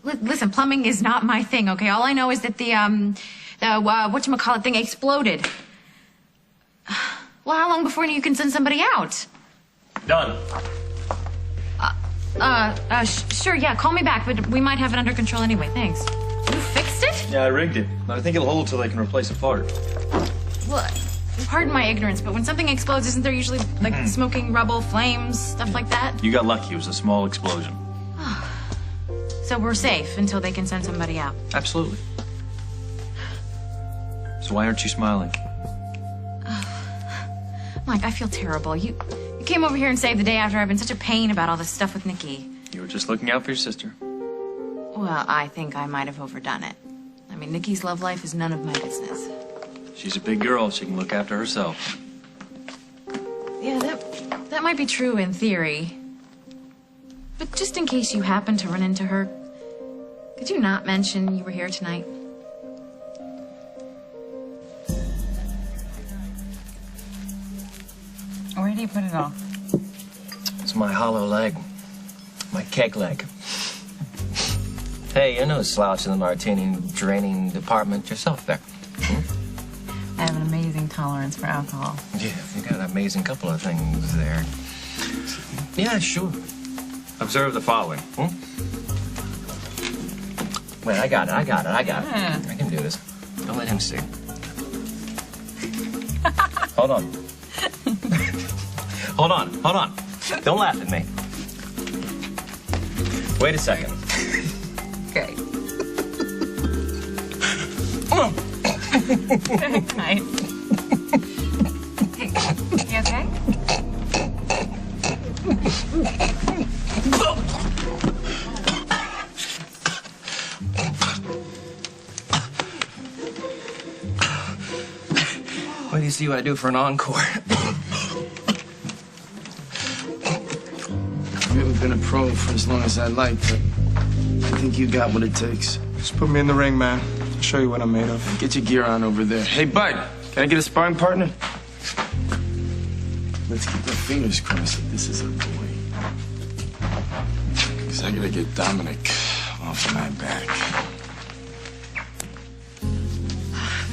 Listen, plumbing is not my thing, okay? All I know is that the whatchamacallit thing exploded. Well, how long before you can send somebody out? Done. Sure, yeah, call me back, but we might have it under control anyway, thanks. You fixed it? Yeah, I rigged it. I think it'll hold till they can replace a part. Well, pardon my ignorance, but when something explodes, isn't there usually, like, smoking rubble, flames, stuff like that? You got lucky. It was a small explosion. So we're safe until they can send somebody out? Absolutely. So why aren't you smiling? Mike, I feel terrible. You came over here and saved the day after I've been such a pain about all this stuff with Nikki. You were just looking out for your sister. Well, I think I might have overdone it. I mean, Nikki's love life is none of my business. She's a big girl. She can look after herself. Yeah, that might be true in theory. But just in case you happen to run into her, could you not mention you were here tonight? Where do you put it all? It's my hollow leg. My keg leg. Hey, you're no slouch in the martini draining department yourself there. I have an amazing tolerance for alcohol. Yeah, you got an amazing couple of things there. Yeah, sure. Observe the following. Wait, I got it. I can do this. Don't let him see. Hold on. Hold on. Don't laugh at me. Wait a second. Okay. Very nice. Hey, you okay? Wait till you see what I do for an encore. I haven't been a pro for as long as I'd like, but I think you got what it takes. Just put me in the ring, man. I'll show you what I'm made of. Get your gear on over there. Hey, Bud, can I get a sparring partner? Let's keep our fingers crossed that this is a boy. Because I gotta get Dominic off my back.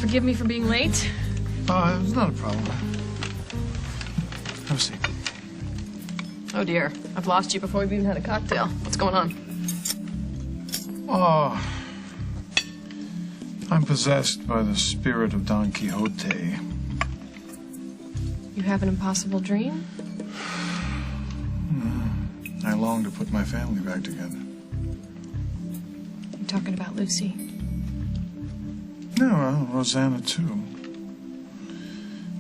Forgive me for being late. It's not a problem. Have a seat. Oh dear, I've lost you before we've even had a cocktail. What's going on? Oh, I'm possessed by the spirit of Don Quixote. You have an impossible dream? I long to put my family back together. You talking about Lucy? No, well, Rosanna, too.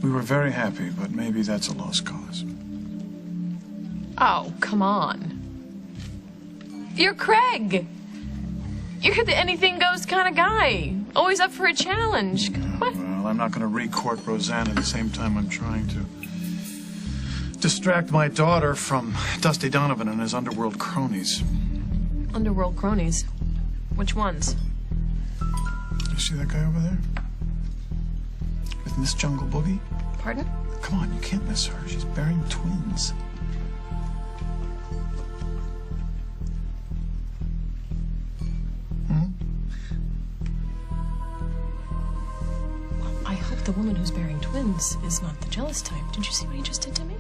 We were very happy, but maybe that's a lost cause. Oh, come on. You're Craig. You're the anything-goes kind of guy. Always up for a challenge. What? Well, I'm not going to re-court Rosanna at the same time I'm trying to distract my daughter from Dusty Donovan and his underworld cronies. Underworld cronies? Which ones? You see that guy over there? With Miss Jungle Boogie? Pardon? Come on, you can't miss her. She's bearing twins. I hope the woman who's bearing twins is not the jealous type. Did you see what he just did to me?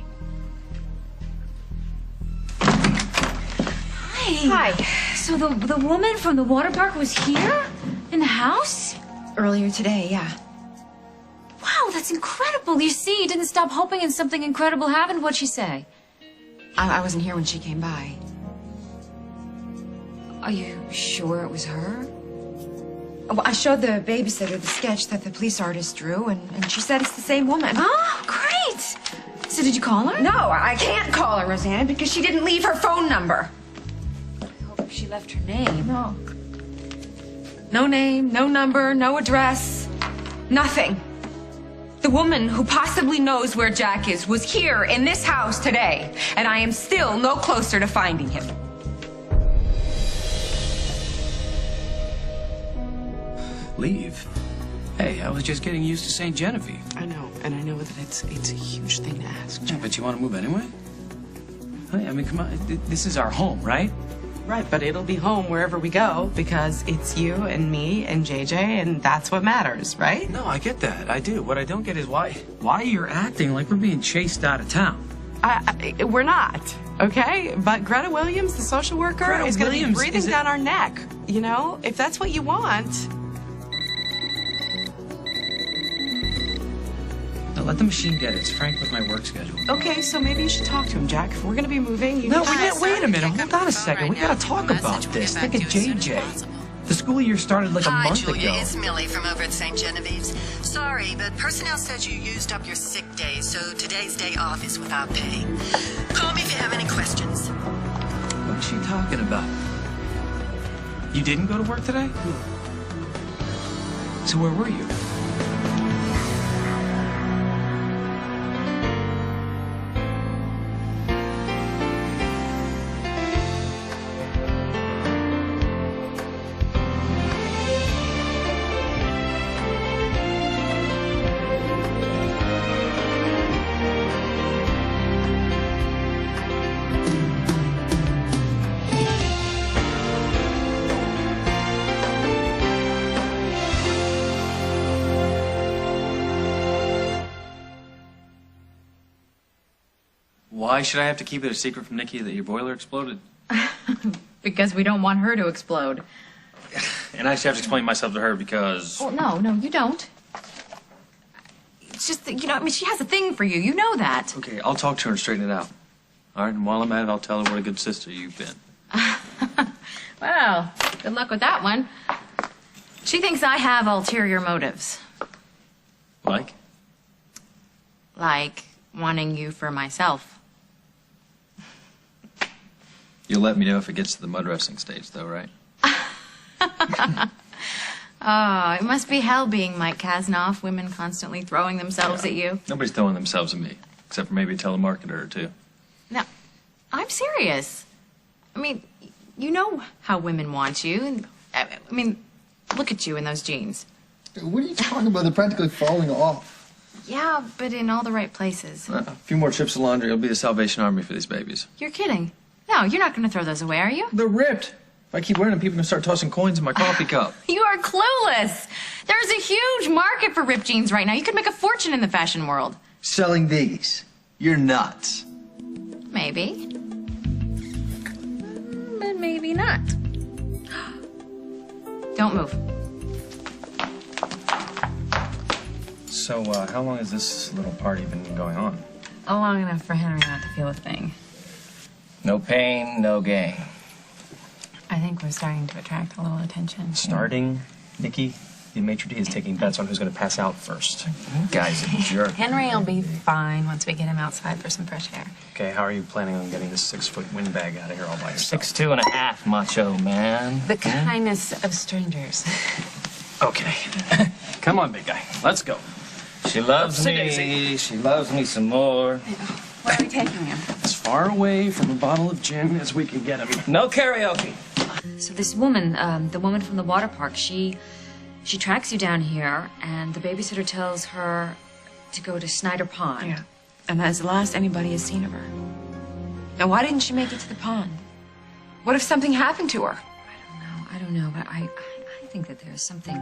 Hi. So the woman from the water park was here? In the house? Earlier today, yeah. Wow, that's incredible. You see, you didn't stop hoping and something incredible happened. What'd she say? I wasn't here when she came by. Are you sure it was her? Well, I showed the babysitter the sketch that the police artist drew, and she said it's the same woman. Oh, great. So did you call her? No, I can't call her, Rosanna, because she didn't leave her phone number. I hope she left her name. No. No name, no number, no address, nothing. The woman who possibly knows where Jack is was here in this house today, and I am still no closer to finding him. Leave? Hey, I was just getting used to St. Genevieve. I know, and I know that it's a huge thing to ask. Yeah, but you want to move anyway? Hey, I mean, come on. This is our home, right? Right, but it'll be home wherever we go because it's you and me and JJ, and that's what matters, right? No, I get that. I do. What I don't get is why you're acting like we're being chased out of town. We're not, okay? But Greta Williams, the social worker, Greta is going to be Williams, breathing is it- down our neck, you know? If that's what you want. No, let the machine get it. It's frank with my work schedule. Okay, so maybe you should talk to him, Jack. If we're going to be moving, you No, need to... wait a minute. Hold on a second. We gotta talk about this. Think of JJ. The school year started like a Hi, month Julia. ago. It's Millie from over at St. Genevieve's. Sorry, but personnel says you used up your sick days, so today's day off is without pay. Call me if you have any questions. What's she talking about? You didn't go to work today? So where were you? Why should I have to keep it a secret from Nikki that your boiler exploded? Because we don't want her to explode. And I should have to explain myself to her because... Well, no, you don't. It's just that, I mean, she has a thing for you. You know that. Okay, I'll talk to her and straighten it out. All right, and while I'm at it, I'll tell her what a good sister you've been. Well, good luck with that one. She thinks I have ulterior motives. Like? Like wanting you for myself. You'll let me know if it gets to the mud wrestling stage, though, right? Oh, it must be hell being Mike Kasnoff, women constantly throwing themselves at you. Nobody's throwing themselves at me, except for maybe a telemarketer or two. No, I'm serious. I mean, you know how women want you. I mean, look at you in those jeans. What are you talking about? They're practically falling off. Yeah, but in all the right places. A few more trips to laundry, it'll be the Salvation Army for these babies. You're kidding. No, you're not going to throw those away, are you? They're ripped. If I keep wearing them, people are going to start tossing coins in my coffee cup. You are clueless. There's a huge market for ripped jeans right now. You could make a fortune in the fashion world. Selling these. You're nuts. Maybe. But maybe not. Don't move. So, how long has this little party been going on? Long enough for Henry not to feel a thing. No pain, no gain. I think we're starting to attract a little attention. Starting? Nikki, the maitre d' is taking bets on who's going to pass out first. Guy's a jerk. Henry will be fine once we get him outside for some fresh air. Okay, how are you planning on getting this 6-foot windbag out of here all by yourself? 6'2.5", macho man. The kindness of strangers. Okay. Come on, big guy. Let's go. She loves Sit me. easy. She loves me some more. Where are we taking him? As far away from a bottle of gin as we can get him. No karaoke. So this woman, the woman from the water park, she tracks you down here, and the babysitter tells her to go to Snyder Pond. Yeah, and that's the last anybody has seen of her. Now, why didn't she make it to the pond? What if something happened to her? I don't know, but I think that there's something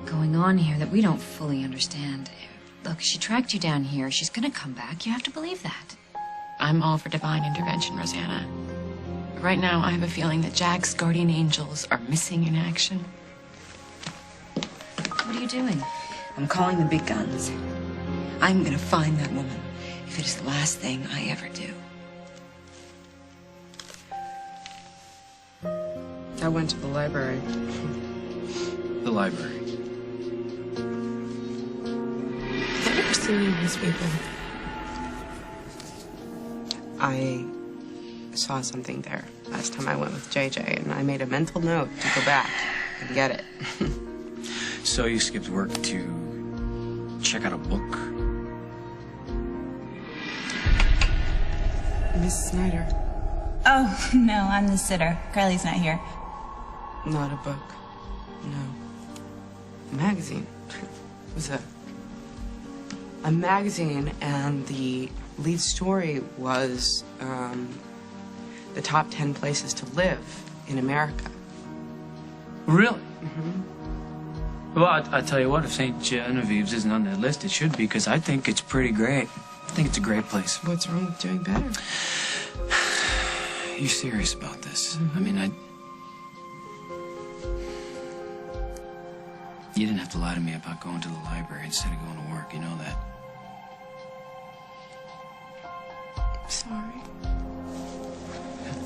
going on here that we don't fully understand. Look, she tracked you down here. She's gonna come back. You have to believe that. I'm all for divine intervention, Rosanna. Right now, I have a feeling that Jack's guardian angels are missing in action. What are you doing? I'm calling the big guns. I'm gonna find that woman, if it is the last thing I ever do. I went to the library. The library. Have you ever seen any of these people? I saw something there last time I went with JJ, and I made a mental note to go back and get it. So you skipped work to check out a book? Miss Snyder. Oh, no, I'm the sitter. Carly's not here. Not a book. No. A magazine. It was a magazine, and the lead story was the top 10 places to live in America. Really? Well, I tell you what, if St. Genevieve's isn't on that list, it should be, because I think it's pretty great. I think it's a great place. What's wrong with doing better? You serious about this? I mean, You didn't have to lie to me about going to the library instead of going to work, you know that. Sorry.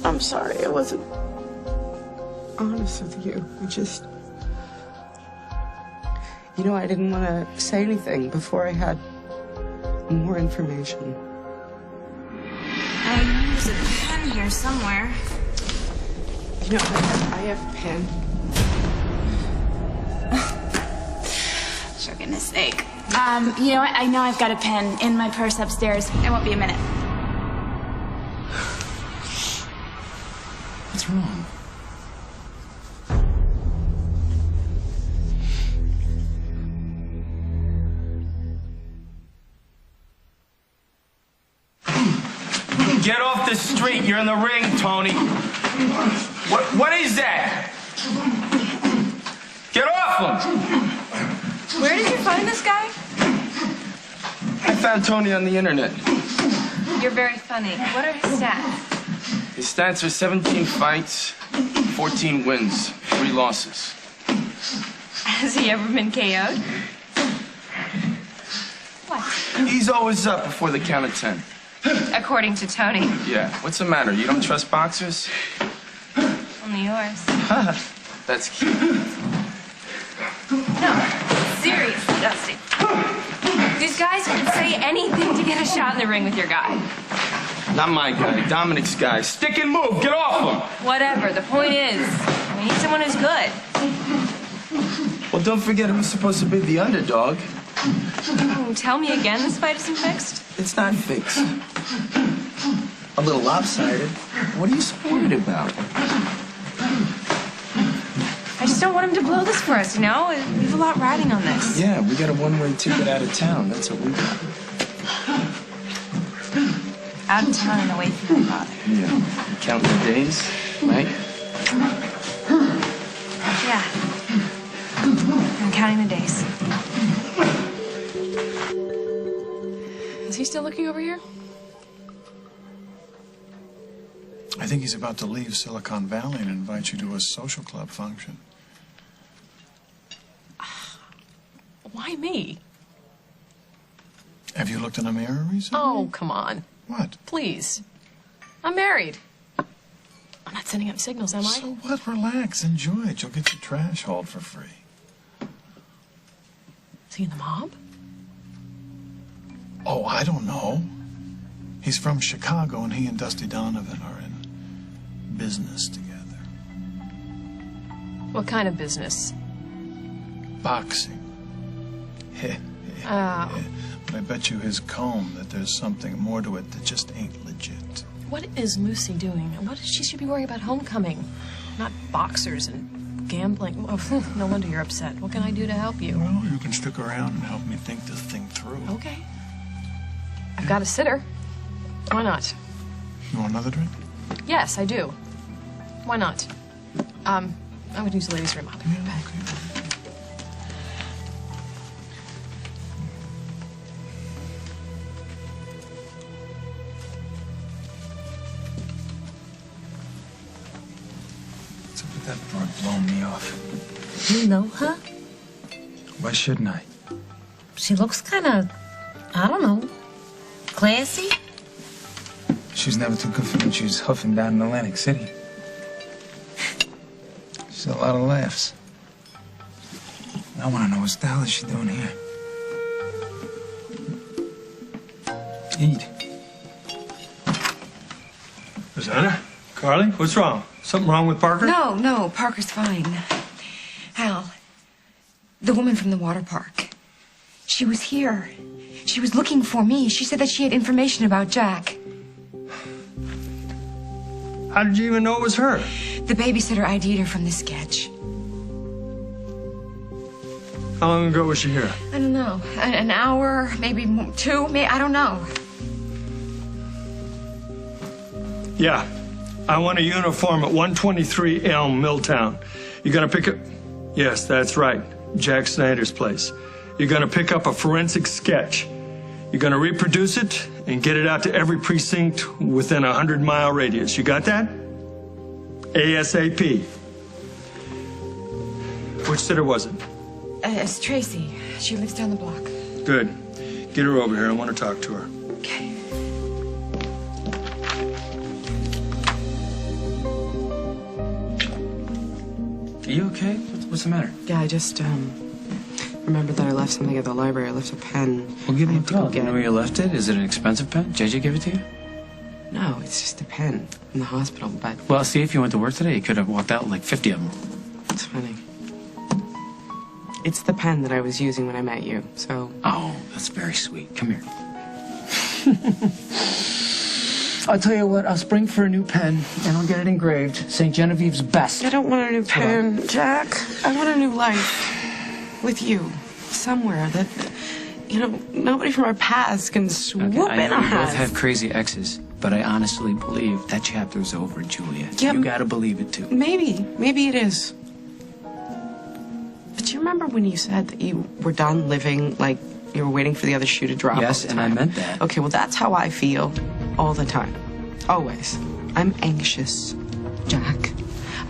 I'm sorry I wasn't honest with you. I didn't want to say anything before I had more information. There's a pen here somewhere. I have a pen. For goodness sake. I know I've got a pen in my purse upstairs. It won't be a minute. What's wrong? Get off the street. You're in the ring, Tony. What is that? Get off him! Where did you find this guy? I found Tony on the internet. You're very funny. What are his stats? His stats are 17 fights, 14 wins, 3 losses. Has he ever been KO'd? What? He's always up before the count of 10. According to Tony. Yeah, what's the matter? You don't trust boxers? Only yours. That's cute. No, seriously, Dusty. These guys can say anything to get a shot in the ring with your guy. Not my guy, Dominic's guy. Stick and move, get off him! Whatever, the point is, we need someone who's good. Well, don't forget who's supposed to be the underdog. Tell me again, this fight isn't fixed? It's not fixed. A little lopsided. What are you so worried about? I just don't want him to blow this for us, you know? We have a lot riding on this. Yeah, we got a one-way ticket out of town. That's what we got. Out of town and away from my father. Yeah. Counting the days, right? Yeah. I'm counting the days. Is he still looking over here? I think he's about to leave Silicon Valley and invite you to a social club function. Why me? Have you looked in a mirror recently? Oh, come on. What? Please. I'm married. I'm not sending up signals, am I? So what? Relax. Enjoy it. You'll get your trash hauled for free. Is he in the mob? Oh, I don't know. He's from Chicago, and he and Dusty Donovan are in business together. What kind of business? Boxing. Oh. But I bet you his comb that there's something more to it that just ain't legit. What is Moosey doing? What she should be worrying about homecoming, not boxers and gambling. Oh, no wonder you're upset. What can I do to help you? Well, you can stick around and help me think this thing through. Okay. I've got a sitter. Why not? You want another drink? Yes, I do. Why not? I'm gonna use the ladies' room. I'll be right back. What's up with that broad blowing me off? You know her? Why shouldn't I? She looks kind of, I don't know, classy. She was never too good for me. She was huffing down in Atlantic City. She's a lot of laughs. I want to know what the hell is she doing here? Eat. Rosanna? Carly? What's wrong? Something wrong with Parker? No, Parker's fine. Hal, the woman from the water park. She was here. She was looking for me. She said that she had information about Jack. How did you even know it was her? The babysitter ID'd her from the sketch. How long ago was she here? I don't know. An hour, maybe two, I don't know. Yeah. I want a uniform at 123 Elm, Milltown. You're gonna pick up... Yes, that's right. Jack Snyder's place. You're gonna pick up a forensic sketch. You're gonna reproduce it and get it out to every precinct within a 100-mile radius. You got that? ASAP. Which sitter was it? It's Tracy. She lives down the block. Good. Get her over here. I want to talk to her. Okay. Are you okay? What's the matter? Yeah, I just, remembered that I left something at the library. I left a pen. Well, give I him a have to go call. You know where you left it? Is it an expensive pen? JJ gave it to you? No, it's just a pen in the hospital, but... Well, see, if you went to work today, you could have walked out with like 50 of them. It's funny. It's the pen that I was using when I met you, so... Oh, that's very sweet. Come here. I'll tell you what, I'll spring for a new pen, and I'll get it engraved. St. Genevieve's best. I don't want a new pen, Jack. I want a new life. With you. Somewhere that, you know, nobody from our past can swoop Okay, I in know on you both us. have crazy exes, but I honestly believe that chapter's over, Julia. Yep. You gotta believe it, too. Maybe it is. But do you remember when you said that you were done living like you were waiting for the other shoe to drop? Yes, and I meant that. Okay, well, that's how I feel all the time. Always. I'm anxious, Jack.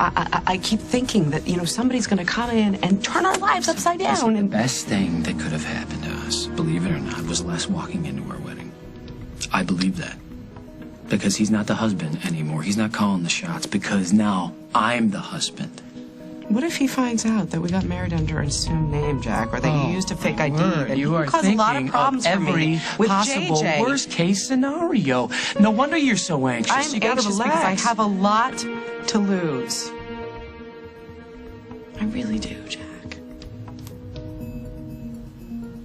I keep thinking that, you know, somebody's going to come in and turn our lives upside down. Listen, the And best thing that could have happened to us, believe it or not, was Les walking into our wedding. I believe that. Because he's not the husband anymore. He's not calling the shots. Because now I'm the husband. what if he finds out that we got married under an assumed name, Jack, or that you used a fake ID? Word. And You are cause a lot of thinking problems of for me every with possible JJ. worst case scenario. No wonder you're so anxious. I'm You gotta anxious relax. because I have a lot to lose. I really do, Jack.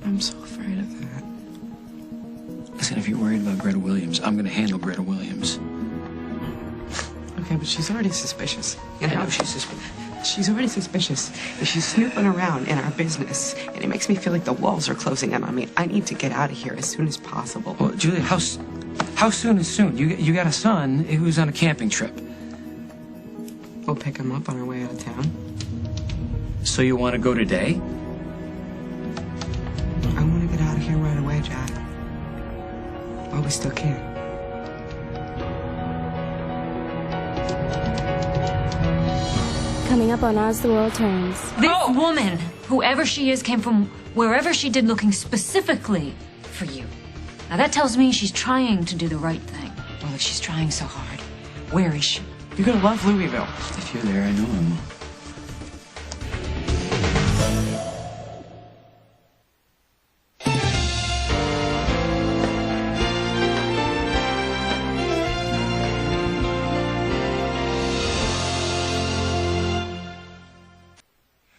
I'm so afraid of that. Listen, if you're worried about Greta Williams, I'm going to handle Greta Williams. Okay, but she's already suspicious. You I know, know she's suspicious. She's already suspicious. And she's snooping around in our business. And it makes me feel like the walls are closing in on me. I need to get out of here as soon as possible. Well, Julia, how soon is soon? You got a son who's on a camping trip. We'll pick him up on our way out of town. So you want to go today? I want to get out of here right away, Jack. While we still can. Coming up on As the World Turns. This woman, whoever she is, came from wherever she did looking specifically for you. Now that tells me she's trying to do the right thing. Well, if she's trying so hard, where is she? You're gonna love Louisville. If you're there, I know him.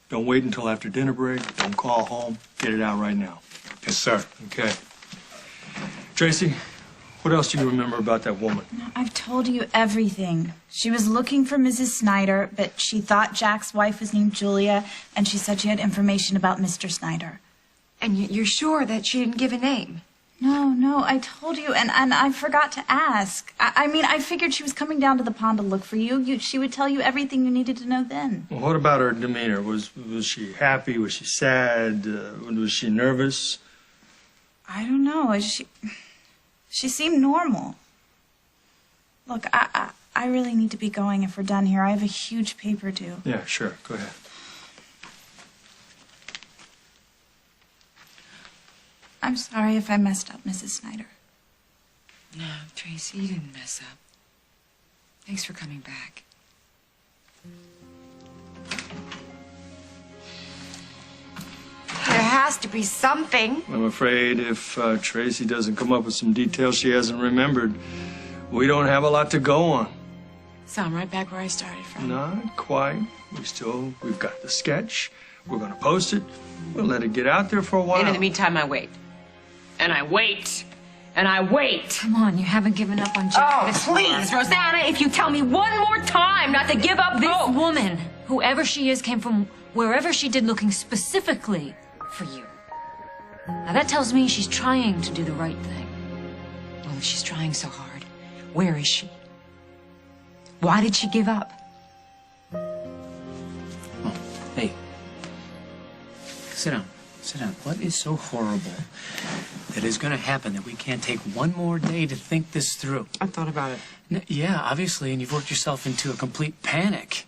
Don't wait until after dinner break. Don't call home. Get it out right now. Yes, sir. Okay. Tracy, what else do you remember about that woman? I've told you everything. She was looking for Mrs. Snyder, but she thought Jack's wife was named Julia, and she said she had information about Mr. Snyder. And you're sure that she didn't give a name? No, I told you, and I forgot to ask. I mean, I figured she was coming down to the pond to look for you. She would tell you everything you needed to know then. Well, what about her demeanor? Was she happy? Was she sad? Was she nervous? I don't know. She seemed normal. Look, I really need to be going if we're done here. I have a huge paper due. Yeah, sure. Go ahead. I'm sorry if I messed up, Mrs. Snyder. No, Tracy, you didn't mess up. Thanks for coming back. There has to be something. I'm afraid if Tracy doesn't come up with some details she hasn't remembered, we don't have a lot to go on. So I'm right back where I started from. Not quite. We've got the sketch. We're going to post it. We'll let it get out there for a while. And in the meantime, I wait. And I wait. And I wait. Come on, you haven't given up on Jack. Oh, please, Rosanna, if you tell me one more time not to give up This woman, whoever she is, came from wherever she did looking specifically for you. Now that tells me she's trying to do the right thing. Well, if she's trying so hard, where is she? Why did she give up? Hey. Sit down. Sit down. What is so horrible that is going to happen that we can't take one more day to think this through? I thought about it. Yeah, obviously, and you've worked yourself into a complete panic.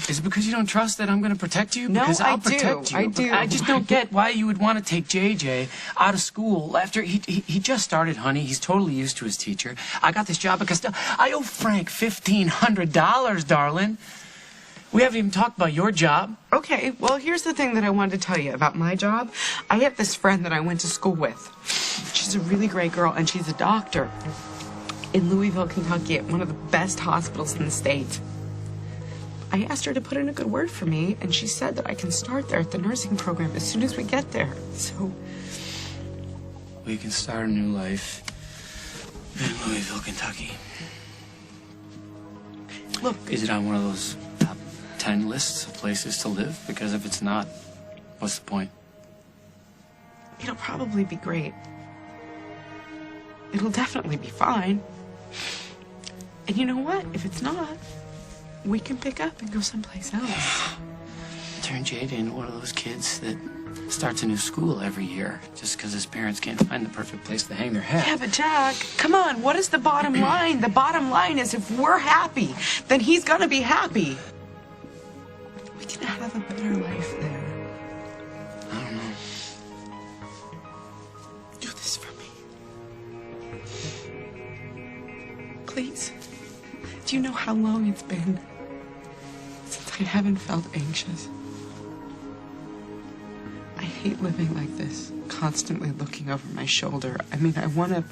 Is it because you don't trust that I'm going to protect you? No, Because I'll I do. protect you. I do. I just don't get why you would want to take JJ out of school after he just started, honey. He's totally used to his teacher. I got this job because I owe Frank $1,500, darling. We haven't even talked about your job. Okay, well, here's the thing that I wanted to tell you about my job. I have this friend that I went to school with. She's a really great girl, and she's a doctor in Louisville, Kentucky, at one of the best hospitals in the state. I asked her to put in a good word for me, and she said that I can start there at the nursing program as soon as we get there. So We can start a new life in Louisville, Kentucky. Look. Is it on one of those top 10 lists of places to live? Because if it's not, what's the point? it'll probably be great. It'll definitely be fine. And you know what? If it's not, we can pick up and go someplace else. Turn Jade into one of those kids that starts a new school every year just because his parents can't find the perfect place to hang their hat. Yeah, but Jack, come on, what is the bottom line? The bottom line is if we're happy, then he's gonna be happy. We can have a better life there. I don't know. Do this for me. Please. Do you know how long it's been since I haven't felt anxious? I hate living like this, constantly looking over my shoulder. I mean, I want to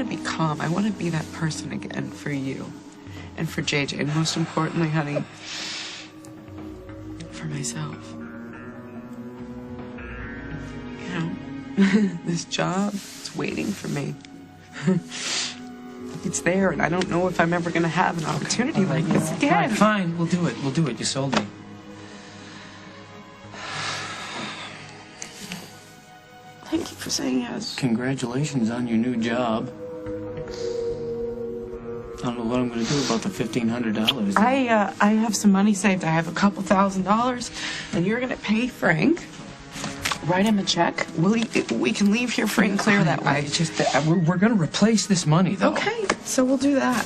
be calm. I want to be that person again for you and for JJ, and most importantly, honey, for myself. You know, this job is waiting for me. It's there, and I don't know if I'm ever going to have an opportunity like this again. Fine, we'll do it. We'll do it. You sold me. Thank you for saying yes. Congratulations on your new job. I don't know what I'm going to do about the $1,500. I have some money saved. I have a couple $1,000s, and you're going to pay Frank. Write him a check. We can leave here free and clear that way. It's just that we're going to replace this money, though. Okay, so we'll do that.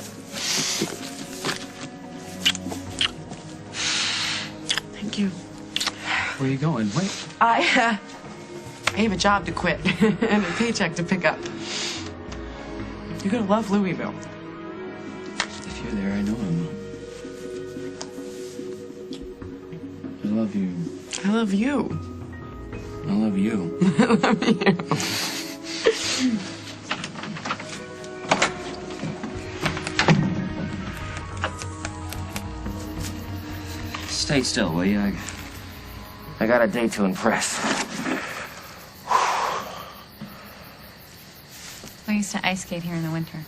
Thank you. Where are you going? Wait. I have a job to quit and a paycheck to pick up. You're going to love Louisville. If you're there, I know I will. I love you. I love you. I love you. I love you. Stay still, will you? I got a date to impress. We used to ice skate here in the winter.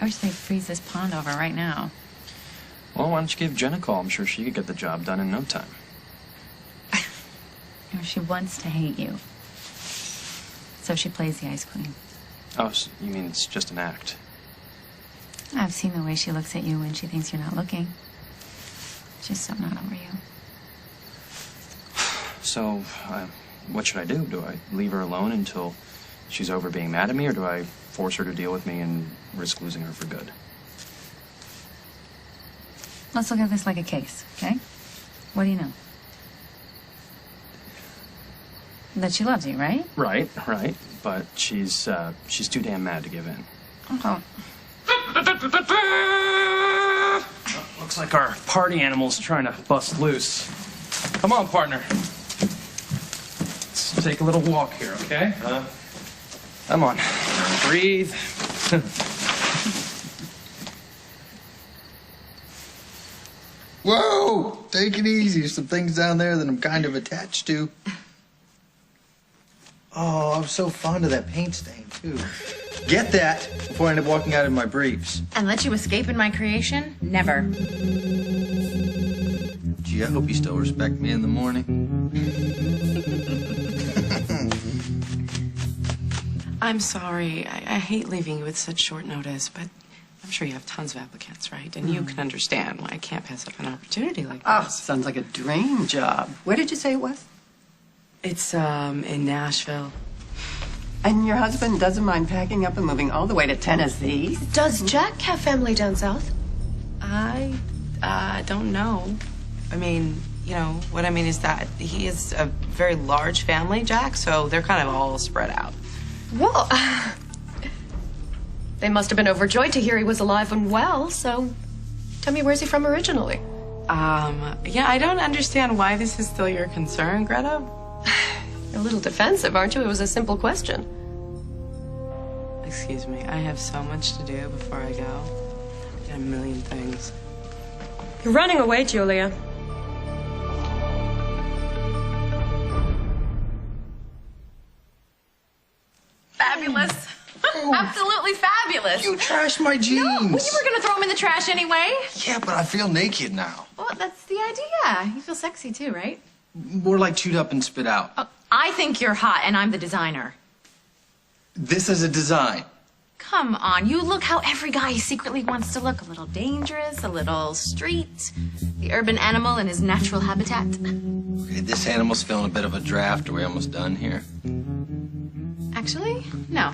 I wish they'd freeze this pond over right now. Well, why don't you give Jen a call? I'm sure she could get the job done in no time. You know, she wants to hate you. So she plays the ice queen. Oh, so you mean it's just an act? I've seen the way she looks at you when she thinks you're not looking. She's so not over you. So, what should I do? Do I leave her alone until she's over being mad at me, or do I force her to deal with me and risk losing her for good? Let's look at this like a case, okay? What do you know? That she loves you, right? Right. But she's too damn mad to give in. Oh. Looks like our party animal's trying to bust loose. Come on, partner. Let's take a little walk here, okay? Come on. Breathe. Whoa! Take it easy. There's some things down there that I'm kind of attached to. Oh, I'm so fond of that paint stain, too. Get that before I end up walking out in my briefs. And let you escape in my creation? Never. Gee, I hope you still respect me in the morning. I'm sorry. I hate leaving you with such short notice, but I'm sure you have tons of applicants, right? And you can understand why I can't pass up an opportunity like Oh, this. sounds like a dream job. Where did you say it was? It's in Nashville. And your husband doesn't mind packing up and moving all the way to Tennessee? Does Jack have family down south? I don't know. I mean, you know, what I mean is that he is a very large family, Jack, so they're kind of all spread out. Well, they must have been overjoyed to hear he was alive and well, so tell me, where's he from originally? Yeah, I don't understand why this is still your concern, Greta. You're a little defensive, aren't you? It was a simple question. Excuse me, I have so much to do before I go. I got a million things. You're running away, Julia. Fabulous. Absolutely fabulous. You trashed my jeans. No, well, you were going to throw them in the trash anyway. Yeah, but I feel naked now. Well, that's the idea. You feel sexy too, right? More like chewed up and spit out. Oh, I think you're hot, and I'm the designer. This is a design. Come on, you look how every guy secretly wants to look. A little dangerous, a little street. The urban animal in his natural habitat. Okay, this animal's feeling a bit of a draft. Are we almost done here? Actually, no.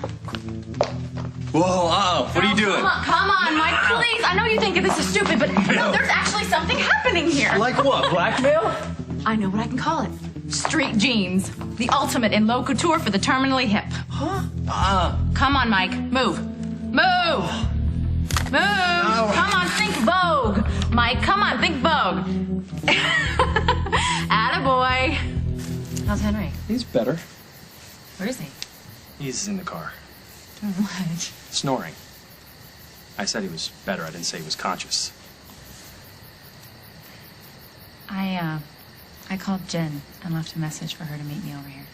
Whoa, what are you doing? Come on, Mike, please. I know you think this is stupid, but no, there's actually something happening here. Like what, blackmail? I know what I can call it. Street jeans. The ultimate in low couture for the terminally hip. Huh? Come on, Mike. Move. Move. Move. No. Come on, think Vogue. Mike, come on, think Vogue. Attaboy. How's Henry? He's better. Where is he? He's in the car, Doing what? snoring. I said he was better. I didn't say he was conscious. I called Jen and left a message for her to meet me over here.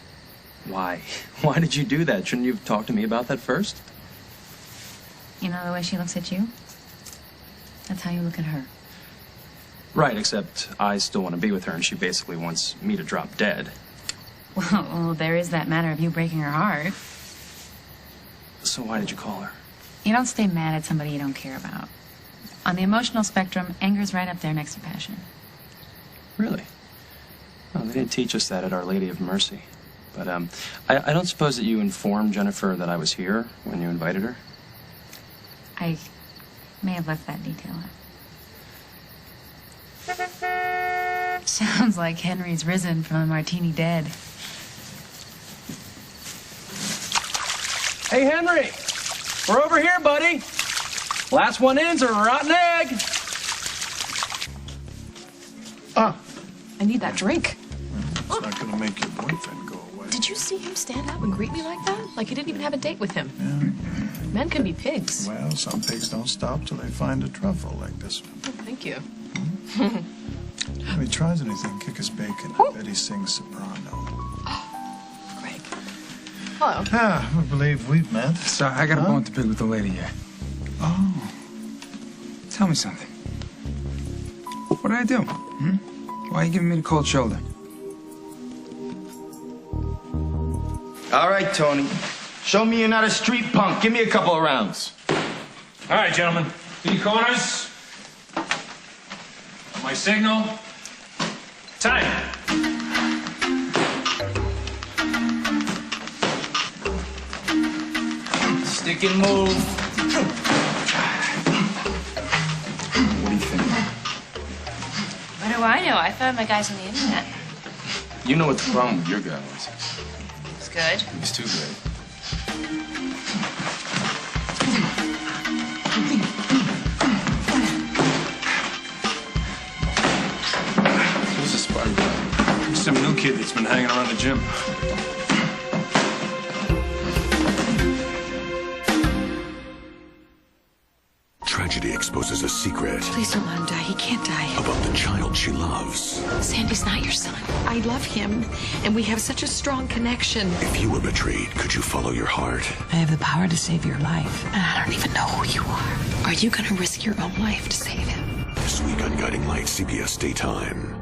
Why? Why did you do that? Shouldn't you have talked to me about that first? You know the way she looks at you? That's how you look at her. Right, except I still want to be with her, and she basically wants me to drop dead. Well, there is that matter of you breaking her heart. So why did you call her? You don't stay mad at somebody you don't care about. On the emotional spectrum, anger's right up there next to passion. Really? Well, they didn't teach us that at Our Lady of Mercy. But I don't suppose that you informed Jennifer that I was here when you invited her? I may have left that detail out. Sounds like Henry's risen from a martini dead. Hey, Henry! We're over here, buddy. Last one in's a rotten egg. I need that drink. It's not going to make your boyfriend go away. Did you see him stand up and greet me like that? Like he didn't even have a date with him. Men can be pigs. Well, some pigs don't stop till they find a truffle like this one. Oh, thank you. If he tries anything, kick his bacon. I bet he sings soprano. Greg. Hello. Ah, I believe we've met. So I got a bone to pick with the lady here. Oh. Tell me something. What did I do? Why are you giving me the cold shoulder? All right, Tony. Show me you're not a street punk. Give me a couple of rounds. All right, gentlemen. 3 corners. My signal. Time. Stick and move. What do you think? What do I know? I found my guys on the internet. You know what the problem with your guy was. It's good. He's too good. Who's this party guy? Some new kid that's been hanging around the gym. Tragedy exposes a secret Please don't let him die. He can't die. about the child she loves. Sandy's not your son. I love him, and we have such a strong connection. If you were betrayed, could you follow your heart? I have the power to save your life, and I don't even know who you are. Are you going to risk your own life to save him? This week on Guiding Light, CBS Daytime.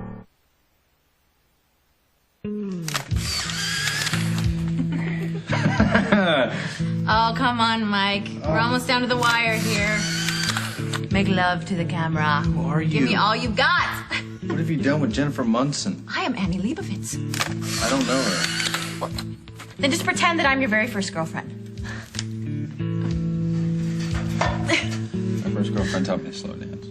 Oh, come on, Mike. We're almost down to the wire here. Make love to the camera. Who are you? Give me all you've got. What have you done with Jennifer Munson? I am Annie Leibovitz. I don't know her. Then just pretend that I'm your very first girlfriend. My first girlfriend taught me to slow dance.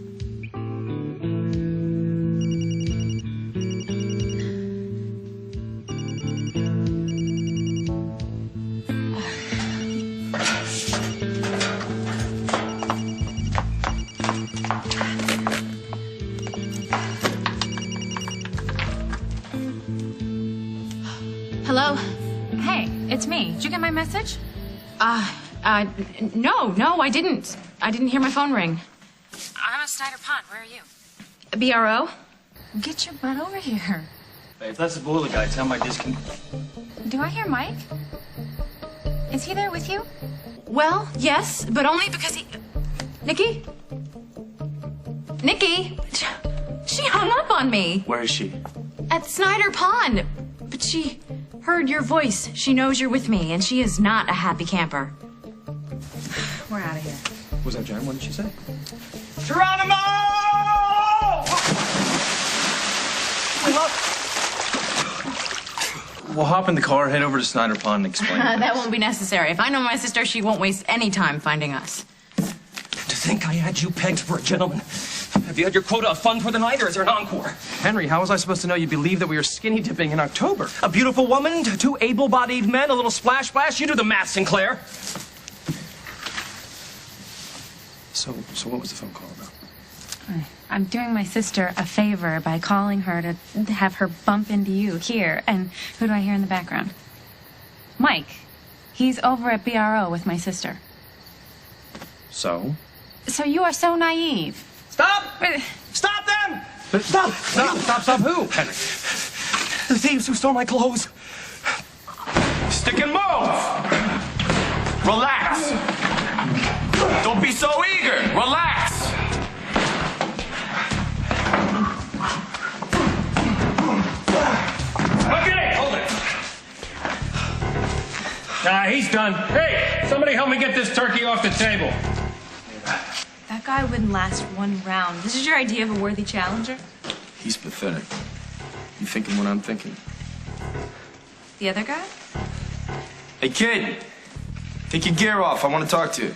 Hello? Hey, it's me. Did you get my message? No, I didn't. I didn't hear my phone ring. I'm at Snyder Pond. Where are you? BRO? Get your butt over here. Hey, if that's the boiler guy, tell him I Do I hear Mike? Is he there with you? Well, yes, but only because he... Nikki? Nikki? She hung up on me. Where is she? At Snyder Pond. But she heard your voice. She knows you're with me, and she is not a happy camper. We're out of here. Was that Jen? What did she say? Geronimo! We'll hop in the car, head over to Snyder Pond, and explain. That won't be necessary. If I know my sister, she won't waste any time finding us. To think I had you pegged for a gentleman. Have you had your quota of fun for the night, or is there an encore? Henry, how was I supposed to know you believed that we were skinny dipping in October? A beautiful woman, two able-bodied men, a little splash. You do the math, Sinclair. So what was the phone call about? I'm doing my sister a favor by calling her to have her bump into you here. And who do I hear in the background? Mike. He's over at BRO with my sister. So? So you are so naive. Stop! Stop them! Stop who, Henry? The thieves who stole my clothes. Stick and move! Relax! Don't be so eager! Relax! Okay, hold it. He's done. Hey, somebody help me get this turkey off the table. That guy wouldn't last one round. This is your idea of a worthy challenger? He's pathetic. You thinking what I'm thinking? The other guy? Hey, kid. Take your gear off. I want to talk to you.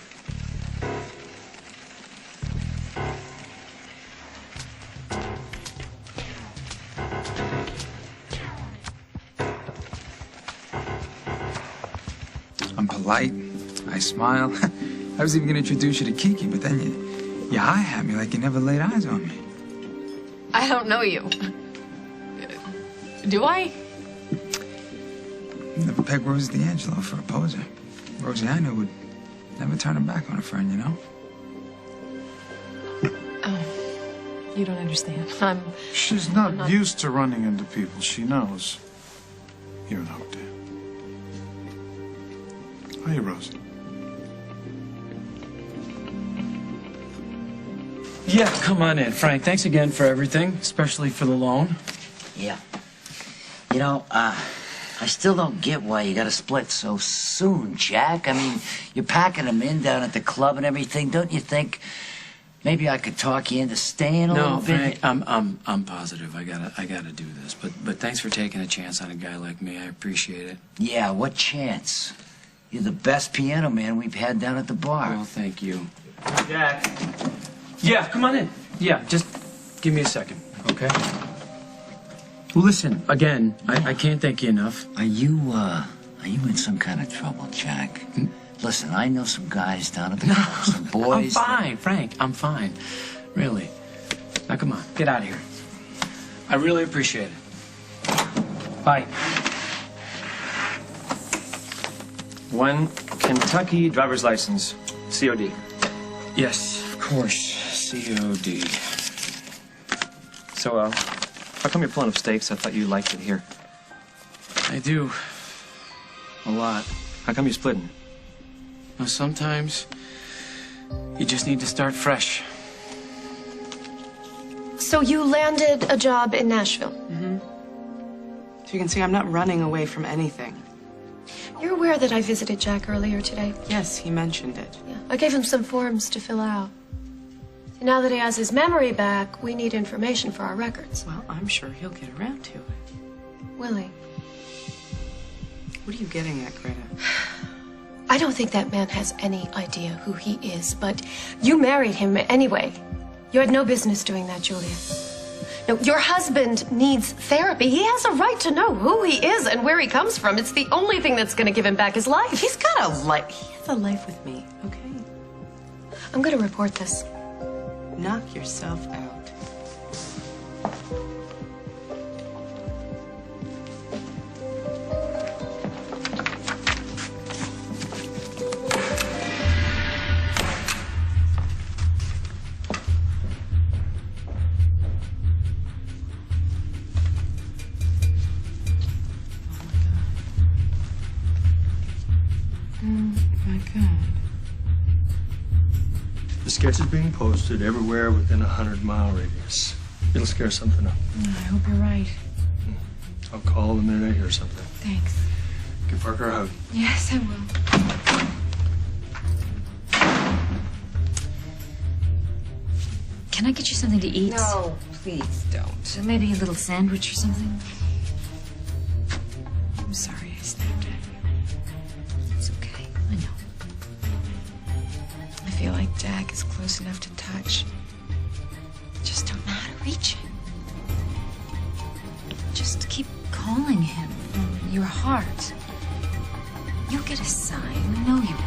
I'm polite. I smile. I was even going to introduce you to Kiki, but then you eye at me like you never laid eyes on me. I don't know you. Do I? You never pegged Rosie D'Angelo for a poser. Rosie I knew would never turn her back on a friend, you know? Oh, you don't understand. She's not used to running into people. She knows you're an Oakdale. Hey, Rosie. Yeah, come on in, Frank. Thanks again for everything, especially for the loan. Yeah. You know, I still don't get why you gotta split so soon, Jack. I mean, you're packing them in down at the club and everything. Don't you think maybe I could talk you into staying a little bit? No, Frank, I'm positive. I gotta do this. But thanks for taking a chance on a guy like me. I appreciate it. Yeah, what chance? You're the best piano man we've had down at the bar. Well, thank you. Jack. Yeah, come on in. Yeah, just give me a second, okay? Listen, again, I can't thank you enough. Are you in some kind of trouble, Jack? Listen, I know some guys down at the club, some boys. I'm fine, Frank. I'm fine. Really. Now, come on. Get out of here. I really appreciate it. Bye. One Kentucky driver's license, COD. Yes, of course. COD. So, how come you're pulling up stakes? I thought you liked it here. I do. A lot. How come you're splitting? Well, sometimes you just need to start fresh. So you landed a job in Nashville? Mm-hmm. So you can see I'm not running away from anything. You're aware that I visited Jack earlier today? Yes, he mentioned it. Yeah. I gave him some forms to fill out. Now that he has his memory back, we need information for our records. Well, I'm sure he'll get around to it. Will he? What are you getting at, Greta? I don't think that man has any idea who he is, but you married him anyway. You had no business doing that, Julia. No, your husband needs therapy. He has a right to know who he is and where he comes from. It's the only thing that's going to give him back his life. He's got a life. He has a life with me, okay? I'm going to report this. Knock yourself out. The sketch is being posted everywhere within a 100-mile radius. It'll scare something up. I hope you're right. I'll call the minute I hear something. Thanks. Give Parker a hug. Yes, I will. Can I get you something to eat? No, please don't. Maybe a little sandwich or something? I'm sorry I snapped at you. It's okay. I know. I feel like Jack is close enough to touch. Just don't know how to reach him. Just keep calling him from your heart. You'll get a sign. I know you will.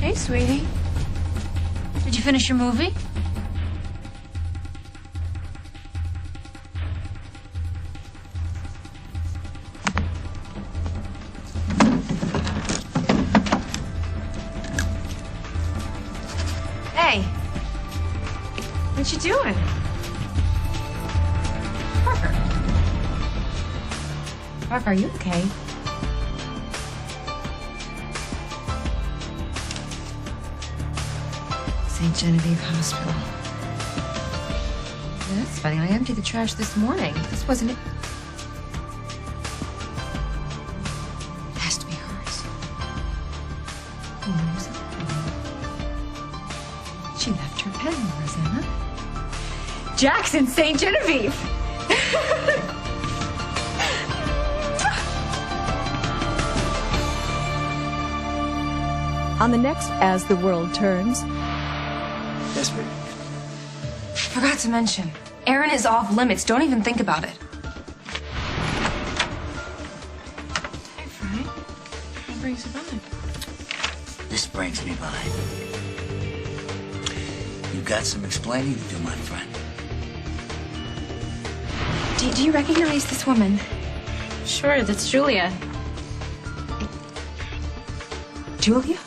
Hey, sweetie. Did you finish your movie? Hey. What you doing? Parker. Parker, are you okay? St. Genevieve Hospital. Yeah, that's funny. I emptied the trash this morning. This wasn't it. It has to be hers. Who knows it? She left her pen, Rosanna. Jackson St. Genevieve! On the next As the World Turns. Yes, baby. Forgot to mention, Aaron is off limits. Don't even think about it. Hey, Frank. What brings you by? This brings me by. You've got some explaining to do, my friend. Do you recognize this woman? Sure, that's Julia. Julia?